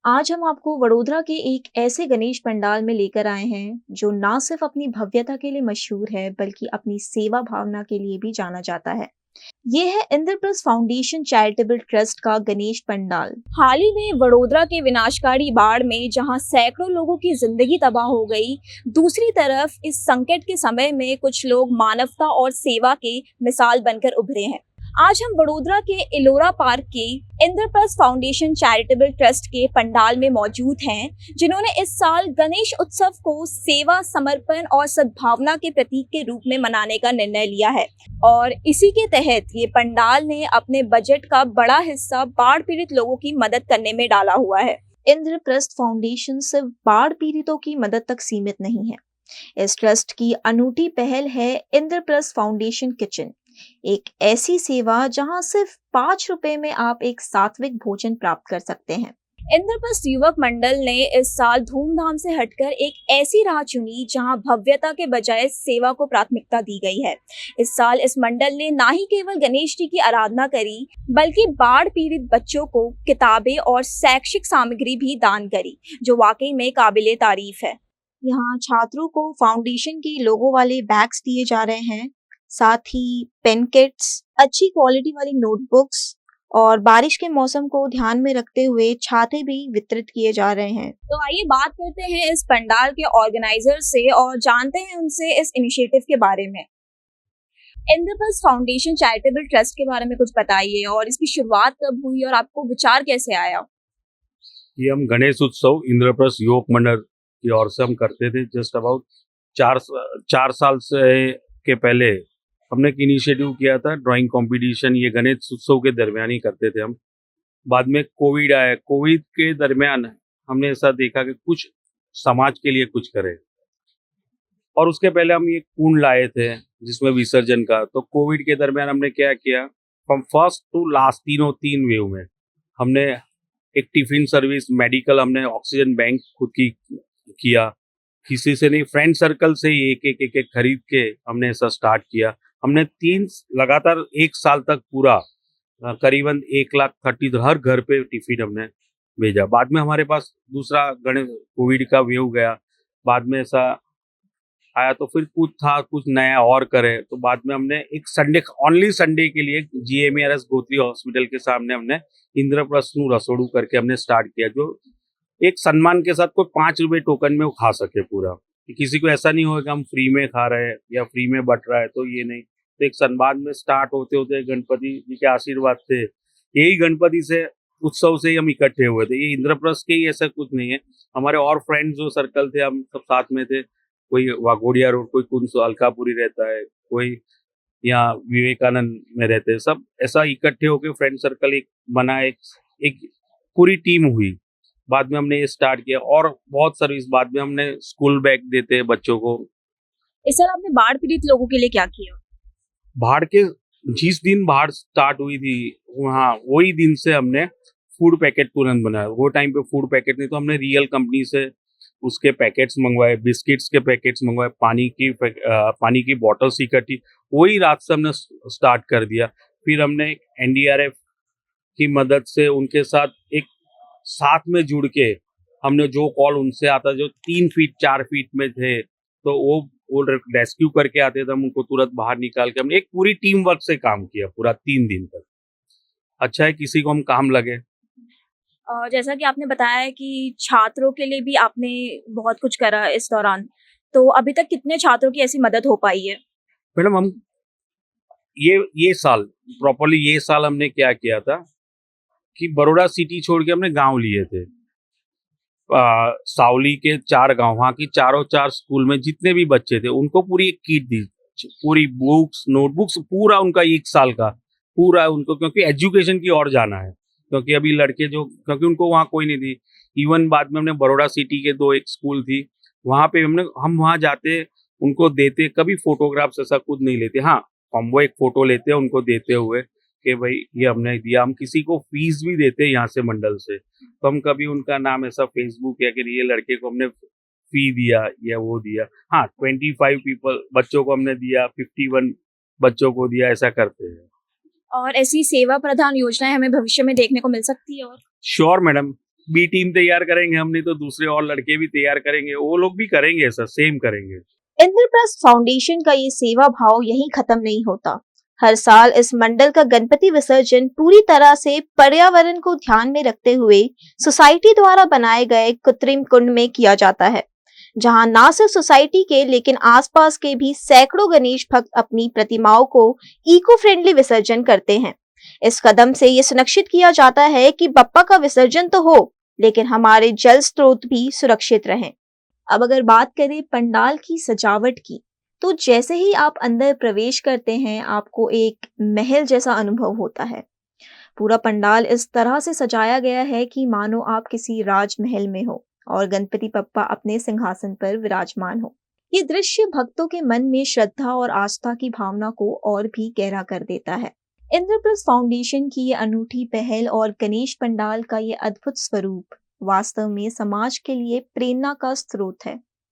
आज हम आपको वडोदरा के एक ऐसे गणेश पंडाल में लेकर आए हैं जो ना सिर्फ अपनी भव्यता के लिए मशहूर है बल्कि अपनी सेवा भावना के लिए भी जाना जाता है। ये है इंद्रप्रस्थ फाउंडेशन चैरिटेबल ट्रस्ट का गणेश पंडाल। हाल ही में वडोदरा के विनाशकारी बाढ़ में जहां सैकड़ों लोगों की जिंदगी तबाह हो गई, दूसरी तरफ इस संकट के समय में कुछ लोग मानवता और सेवा के मिसाल बनकर उभरे हैं। आज हम वडोदरा के इलोरा पार्क के इंद्रप्रस्थ फाउंडेशन चैरिटेबल ट्रस्ट के पंडाल में मौजूद हैं, जिन्होंने इस साल गणेश उत्सव को सेवा, समर्पण और सद्भावना के प्रतीक के रूप में मनाने का निर्णय लिया है। और इसी के तहत ये पंडाल ने अपने बजट का बड़ा हिस्सा बाढ़ पीड़ित लोगों की मदद करने में डाला हुआ है। इंद्रप्रस्थ फाउंडेशन सिर्फ बाढ़ पीड़ितों की मदद तक सीमित नहीं है। इस ट्रस्ट की अनूठी पहल है इंद्रप्रस्थ फाउंडेशन किचन, एक ऐसी सेवा जहां सिर्फ 5 रुपए में आप एक सात्विक भोजन प्राप्त कर सकते हैं। इंद्रप्रस्थ युवक मंडल ने इस साल धूमधाम से हटकर एक ऐसी राह चुनी जहां भव्यता के बजाय सेवा को प्राथमिकता दी गई है। इस साल इस मंडल ने ना ही केवल गणेश जी की आराधना करी, बल्कि बाढ़ पीड़ित बच्चों को किताबें और शैक्षिक सामग्री भी दान करी, जो वाकई में काबिले तारीफ है। यहाँ छात्रों को फाउंडेशन के लोगों वाले बैग्स दिए जा रहे हैं, साथ ही पेन किट्स, अच्छी क्वालिटी वाली नोटबुक्स और बारिश के मौसम को ध्यान में रखते हुए छाते भी वितरित किए जा रहे हैं। तो आइए बात करते हैं इस पंडाल के ऑर्गेनाइजर से और जानते हैं उनसे इस इनिशिएटिव के बारे में। इंद्रप्रस्थ फाउंडेशन चैरिटेबल ट्रस्ट के बारे में कुछ बताइए और इसकी शुरुआत कब हुई और आपको विचार कैसे आया? ये हम गणेश उत्सव इंद्रप्रस्थ युवक मंडल की ओर से हम करते थे। जस्ट अबाउट चार साल से के पहले हमने एक इनिशिएटिव किया था, ड्राइंग कंपटीशन। ये गणेश उत्सव के दरमियान ही करते थे हम। बाद में कोविड आया, कोविड के दरमियान हमने ऐसा देखा कि कुछ समाज के लिए कुछ करें, और उसके पहले हम ये कुंड लाए थे जिसमें विसर्जन का। तो कोविड के दरमियान हमने क्या किया, फ्रॉम फर्स्ट टू लास्ट तीन वेव में हमने एक टिफिन सर्विस, मेडिकल, हमने ऑक्सीजन बैंक खुद की किया, किसी से नहीं, फ्रेंड सर्कल से ही एक खरीद के हमने ऐसा स्टार्ट किया। हमने लगातार 1 साल तक पूरा करीबन 1,30,000 हर घर पे टिफिन हमने भेजा। बाद में हमारे पास दूसरा गणेश कोविड का वेव गया, बाद में ऐसा आया तो फिर कुछ नया और करे। तो बाद में हमने एक संडे, ओनली संडे के लिए GMARS गोत्री हॉस्पिटल के सामने हमने इंद्रप्रस्थ रसोड़ू करके हमने स्टार्ट किया, जो एक सम्मान के साथ कोई 5 रुपए टोकन में वो खा सके पूरा, कि किसी को ऐसा नहीं होगा कि हम फ्री में खा रहे हैं या फ्री में बट रहा है, तो ये नहीं। तो एक सम्मान में स्टार्ट होते होते गणपति जी के आशीर्वाद थे, यही गणपति से उत्सव से ही हम इकट्ठे हुए थे। ये इंद्रप्रस्थ के ही ऐसा कुछ नहीं है, हमारे और फ्रेंड्स जो सर्कल थे हम सब साथ में थे। कोई वाघोडिया रोड, कोई कुंस अलकापुरी रहता है, कोई यहाँ विवेकानंद में रहते हैं, सब ऐसा इकट्ठे होकर फ्रेंड सर्कल एक बना, एक पूरी टीम हुई। बाद में हमने ये स्टार्ट किया और बहुत सर्विस। बाद में हमने स्कूल बैग देते हैं बच्चों को। इस साल आपने बाढ़ पीड़ित लोगों के लिए क्या किया? बाढ़ के जिस दिन बाढ़ स्टार्ट हुई थी, वहाँ वही दिन से हमने फूड पैकेट तुरंत बनाया। वो टाइम पे फूड पैकेट नहीं, तो हमने रियल कंपनी से उसके पैकेट्स मंगवाए, बिस्किट्स के पैकेट्स मंगवाए, पानी की बॉटल्स इकट्ठी, वही रात से हमने स्टार्ट कर दिया। फिर हमने NDRF की मदद से उनके साथ एक साथ में जुड़ के हमने जो कॉल उनसे आता, जो 3 फीट 4 फीट में थे, तो वो रेस्क्यू करके आते थे, हम उनको तुरंत बाहर निकाल के हमने एक पूरी टीम वर्क से काम किया पूरा 3 दिन तक। अच्छा है किसी को हम काम लगे। जैसा कि आपने बताया है कि छात्रों के लिए भी आपने बहुत कुछ करा इस दौरान, तो अभी तक कितने छात्रों की ऐसी मदद हो पाई है? मैडम हम ये साल प्रॉपरली, ये साल हमने क्या किया था कि बड़ौदा सिटी छोड़ के हमने गांव लिए थे। सावली के 4 गांव, वहाँ की चार स्कूल में जितने भी बच्चे थे उनको पूरी एक किट दी, पूरी बुक्स, नोटबुक्स, पूरा उनका 1 साल का पूरा उनको, क्योंकि एजुकेशन की ओर जाना है। क्योंकि अभी लड़के जो, क्योंकि उनको वहाँ कोई नहीं थी। इवन बाद में हमने बड़ौदा सिटी के 2 एक स्कूल थी, वहाँ पे हम वहाँ जाते, उनको देते, कभी फोटोग्राफ्स ऐसा कुछ नहीं लेते। हाँ, हम वो एक फोटो लेते हैं उनको देते हुए कि भाई ये हमने दिया। हम किसी को फीस भी देते हैं यहाँ से मंडल से, तो हम कभी उनका नाम ऐसा फेसबुक या कि ये लड़के को हमने फी दिया या वो दिया। हाँ, 25 बच्चों को हमने दिया, 51 बच्चों को दिया, ऐसा करते हैं। और ऐसी सेवा प्रधान योजनाएं हमें भविष्य में देखने को मिल सकती है? और श्योर मैडम, बी टीम तैयार करेंगे हम, नहीं तो दूसरे और लड़के भी तैयार करेंगे, वो लोग भी करेंगे सर, सेम करेंगे। इंद्रप्रस्थ फाउंडेशन का ये सेवा भाव यहीं खत्म नहीं होता। हर साल इस मंडल का गणपति विसर्जन पूरी तरह से पर्यावरण को ध्यान में रखते हुए सोसाइटी द्वारा बनाए गए कृत्रिम कुंड में किया जाता है, जहां न सिर्फ सोसाइटी के लेकिन आसपास के भी सैकड़ों गणेश भक्त अपनी प्रतिमाओं को इको फ्रेंडली विसर्जन करते हैं। इस कदम से ये सुनिश्चित किया जाता है कि बप्पा का विसर्जन तो हो, लेकिन हमारे जल स्रोत भी सुरक्षित रहें। अब अगर बात करें पंडाल की सजावट की, तो जैसे ही आप अंदर प्रवेश करते हैं, आपको एक महल जैसा अनुभव होता है। पूरा पंडाल इस तरह से सजाया गया है कि मानो आप किसी राजमहल में हो और गणपति बप्पा अपने सिंहासन पर विराजमान हो। ये दृश्य भक्तों के मन में श्रद्धा और आस्था की भावना को और भी गहरा कर देता है। इंद्रप्रस्थ फाउंडेशन की ये अनूठी पहल और गणेश पंडाल का ये अद्भुत स्वरूप वास्तव में समाज के लिए प्रेरणा का स्रोत है।